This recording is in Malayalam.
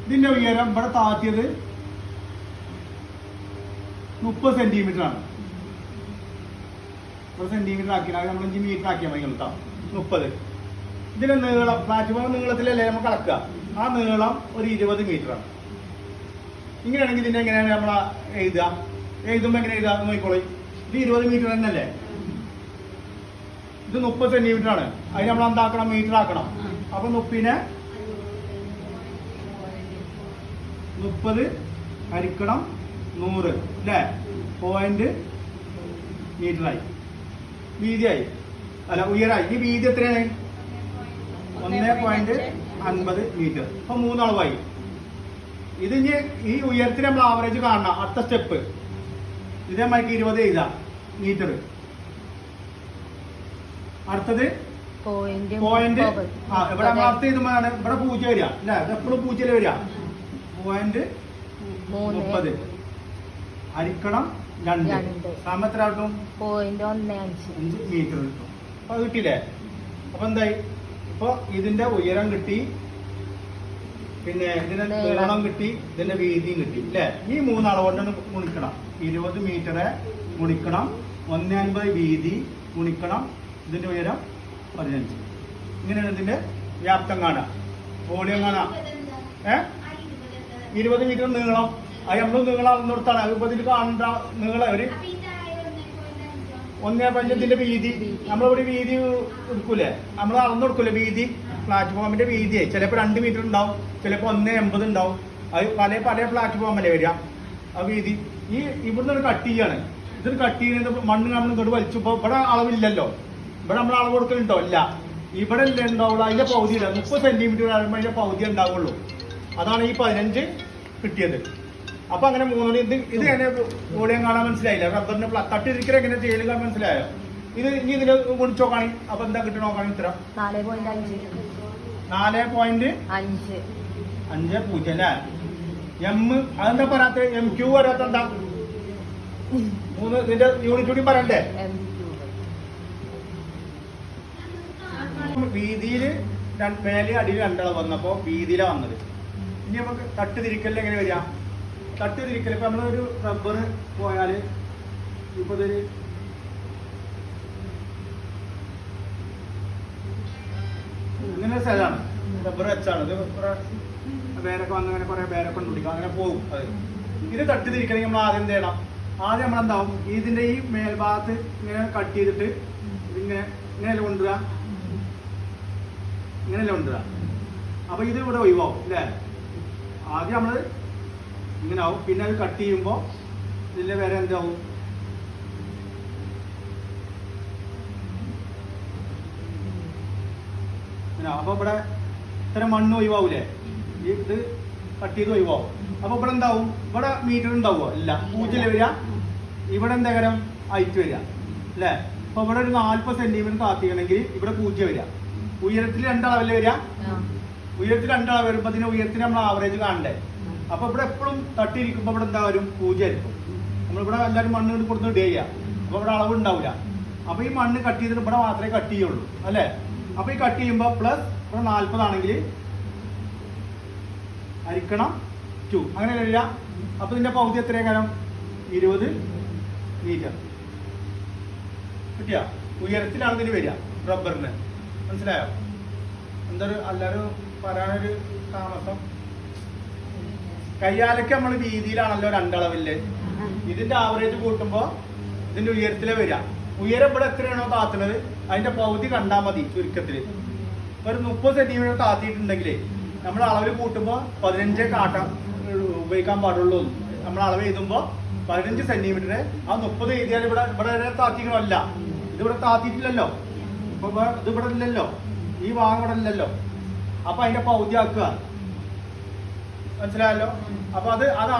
ഇതിന്റെ ഉയരം ഇവിടെ താത്തിയത് 30 സെന്റിമീറ്റർ ആണ്. 30 സെന്റിമീറ്റർ ആക്കിയാൽ നമ്മൾ 5 മീറ്റർ ആക്കിയാൽ മതി കേട്ടോ. 30. ഇതിന്റെ നീളം പ്ലാറ്റ്ഫോം നീളത്തിലല്ലേ നമുക്ക് അളക്കുക. ആ നീളം ഒരു 20 മീറ്റർ ആണ്. ഇങ്ങനെയാണെങ്കിൽ ഇതിന്റെ എങ്ങനെയാണ് നമ്മൾ എഴുതുക? എഴുതുമ്പോൾ എങ്ങനെ എഴുതുക നോക്കിക്കോളി. ഇത് 20 മീറ്റർ തന്നെയല്ലേ. ഇത് 30 സെന്റിമീറ്റർ ആണ്. അതിന് നമ്മൾ എന്താക്കണം? മീറ്റർ ആക്കണം. അപ്പൊ 30 ഹരിക്കണം 100 അല്ലേ? പോയിന്റ് മീറ്ററായി, വീതിയായി, അല്ല ഉയരായി. ഈ വീതി എത്രയാണ്? 1.50 മീറ്റർ. അപ്പൊ 3 അളവായി. ഇത് ഇനി ഈ ഉയരത്തിന് നമ്മൾ ആവറേജ് കാണണം. അടുത്ത സ്റ്റെപ്പ് ഇതേമാതിരി 20 എഴുതാം മീറ്റർ. അടുത്തത് പോയിന്റ്. ഇവിടെ മാർത്ത് ചെയ്തുമ്പോഴാണ് ഇവിടെ 0 വരിക അല്ലെ? ഇത് എപ്പോഴും 0 വരിക. പോയിന്റ് 30 ഹരിക്കണം 2 സമയം എത്ര ആയിട്ടും 0.15 മീറ്റർ കിട്ടും. അപ്പൊ അത് കിട്ടിയില്ലേ? അപ്പൊ എന്തായി? ഇപ്പൊ ഇതിന്റെ ഉയരം കിട്ടി, പിന്നെ ഇതിന്റെ നീളം കിട്ടി, ഇതിന്റെ വീതിയും കിട്ടി അല്ലെ? ഈ 3 അളവുകൊണ്ടാണ് ഗുണിക്കണം. 20 മീറ്ററെ ഗുണിക്കണം 150 വീതി ഗുണിക്കണം ഇതിന്റെ ഉയരം 15. ഇങ്ങനെയാണ് ഇതിന്റെ വ്യാപ്തം കാണാം, വോളിയം കാണാം. 20 മീറ്റർ നീളം. അത് നമ്മൾ നീളം അളന്നിടത്താണ്. അതിപ്പോ ഇതിൽ കാണേണ്ട നീളം ഒരു 1.5. ഇതിന്റെ വീതി നമ്മളിവിടെ വീതി എടുക്കൂലേ? നമ്മൾ അളന്നെടുക്കൂലേ വീതി? പ്ലാറ്റ്ഫോമിന്റെ വീതി ചിലപ്പോൾ 2 മീറ്റർ ഉണ്ടാവും, ചിലപ്പോൾ 1.80 ഉണ്ടാവും. അത് പല പ്ലാറ്റ്ഫോമല്ലേ വരിക. ആ വീതി ഈ ഇവിടുന്ന് കട്ട് ചെയ്യാണ്. ഇതൊരു കട്ട് ചെയ്യുന്നത് മണ്ണ് നമ്മൾ ഇങ്ങോട്ട് വലിച്ചപ്പോ ഇവിടെ അളവില്ലല്ലോ. ഇവിടെ നമ്മൾ അളവ് കൊടുക്കലുണ്ടോ? ഇല്ല. ഇവിടെ അല്ലേ ഉണ്ടാവുള്ളൂ. അതിന്റെ പകുതി ഇല്ല. 30 സെന്റിമീറ്റർ ആകുമ്പോൾ അതിന്റെ പകുതി ഉണ്ടാവുള്ളൂ. അതാണ് ഈ 15 കിട്ടിയത്. അപ്പൊ അങ്ങനെ 3 ഇത് എങ്ങനെ വോളിയം കാണാൻ മനസ്സിലായില്ല? റബ്ബറിന് തട്ടിരിക്കൽ എങ്ങനെ ചെയ്യലുകൾ മനസ്സിലായോ? ഇത് ഇനി ഇതിൽ ഗുണിച്ച് നോക്കാണി. അപ്പൊ എന്താ കിട്ടണ നോക്കാണി? ഉത്തരം 4.5 അല്ലേ? എം അതെന്താ പറയാത്ത? MQ വരാത്ത എന്താ? 3 ഇതിന്റെ യൂണിറ്റ് കൂടി പറയണ്ടേ? വീതിയില് മേലെ അടിയിൽ 2 അളവ് വന്നപ്പോ വീതിയിലാ വന്നത്. ഇനി നമുക്ക് തട്ട് തിരിക്കലിൽ എങ്ങനെ വരിക? തട്ട് തിരിക്കൽ ഇപ്പൊ നമ്മളൊരു റബ്ബർ പോയാല് ഇപ്പൊ ഇതൊരു ഇങ്ങനെ സ്ഥലമാണ്. റബ്ബർ വെച്ചാണ് ഇത്. വേരൊക്കെ വന്ന് അങ്ങനെ കുറെ വേരൊക്കെ കൊണ്ടുപിടിക്കാം, അങ്ങനെ പോകും. അത് ഇത് തട്ട് തിരിക്കണമെങ്കിൽ നമ്മൾ ആദ്യം എന്ത് ചെയ്യണം? ആദ്യം നമ്മളെന്താവും? ഇതിന്റെ ഈ മേൽഭാഗത്ത് ഇങ്ങനെ കട്ട് ചെയ്തിട്ട് ഇതിങ്ങനെ ഇങ്ങനെയല്ല കൊണ്ടുവരിക, ഇങ്ങനെയല്ല കൊണ്ടുവരിക. അപ്പൊ ഇത് ഇവിടെ ഒഴിവാവും അല്ലേ? ആദ്യം നമ്മള് ഇങ്ങനെ ആവും. പിന്നെ അത് കട്ട് ചെയ്യുമ്പോ ഇതിന്റെ വേറെ എന്താവും? അപ്പൊ ഇവിടെ ഇത്തരം മണ്ണ് ഒഴിവാവൂലേ? ഇത് കട്ട് ചെയ്ത് ഒഴിവാവും. അപ്പൊ ഇവിടെ എന്താവും? ഇവിടെ മീറ്റർ ഉണ്ടാവുമോ? ഇല്ല. 0 വരിക. ഇവിടെ എന്തെങ്കിലും ഹൈറ്റ് വരിക അല്ലേ? അപ്പൊ ഇവിടെ ഒരു 40 സെന്റിമീറ്റർ താത്തിക്കണമെങ്കിൽ ഇവിടെ 0 വരിക. ഉയരത്തിൽ 2 അളവില് വരിക. ഉയരത്തിൽ 2 അളവ് വരുമ്പോ അതിന് ഉയരത്തിന് നമ്മൾ ആവറേജ് കാണണ്ടേ? അപ്പൊ ഇവിടെ എപ്പോഴും തട്ടിയിരിക്കുമ്പോ ഇവിടെ എന്താ വരും? 0 ആയിരിക്കും. നമ്മളിവിടെ എല്ലാവരും മണ്ണ് കൊടുത്ത് ഇടുക ചെയ്യുക. അപ്പൊ ഇവിടെ അളവ് ഉണ്ടാവില്ല. അപ്പൊ ഈ മണ്ണ് കട്ട് ചെയ്തിട്ട് ഇവിടെ മാത്രമേ കട്ട് ചെയ്യുള്ളൂ അല്ലെ? അപ്പൊ ഈ കട്ട് ചെയ്യുമ്പോ പ്ലസ് ഇവിടെ 40 ആണെങ്കിൽ ഹരിക്കണം 2 അങ്ങനെ വരിക. അപ്പൊ ഇതിന്റെ പകുതി എത്രയാണ്? 20 മീറ്റർ കിട്ടിയ ഉയരത്തിലാണ് ഇതിന് വരിക റബ്ബറിന്. മനസ്സിലായോ? എന്തൊരു എല്ലാവരും പറയാനൊരു താമസം. കയ്യാലൊക്കെ നമ്മൾ വീതിയിലാണല്ലോ 2 അളവില്ലേ? ഇതിന്റെ ആവറേജ് കൂട്ടുമ്പോ ഇതിന്റെ ഉയരത്തിലെ വരിക. ഉയരം ഇവിടെ എത്രയാണോ താത്തുന്നത് അതിന്റെ പകുതി കണ്ടാൽ മതി. ചുരുക്കത്തില് ഒരു 30 സെന്റിമീറ്റർ താത്തിയിട്ടുണ്ടെങ്കിലേ നമ്മൾ അളവിൽ കൂട്ടുമ്പോ 15 കാട്ടം ഉപയോഗിക്കാൻ പാടുള്ളൂ. നമ്മൾ അളവ് എഴുതുമ്പോ 15 സെന്റിമീറ്റർ. ആ 30 എഴുതിയാൽ ഇവിടെ താത്തിക്കണമല്ല. ഇതിവിടെ താത്തിയിട്ടില്ലല്ലോ. ഇപ്പൊ ഇത് ഇവിടെ ഇല്ലല്ലോ, ഈ ഭാഗം ഇവിടെ ഇല്ലല്ലോ. അപ്പൊ അതിന്റെ പകുതി ആക്കുക. മനസ്സിലായല്ലോ? അപ്പൊ അതാണ്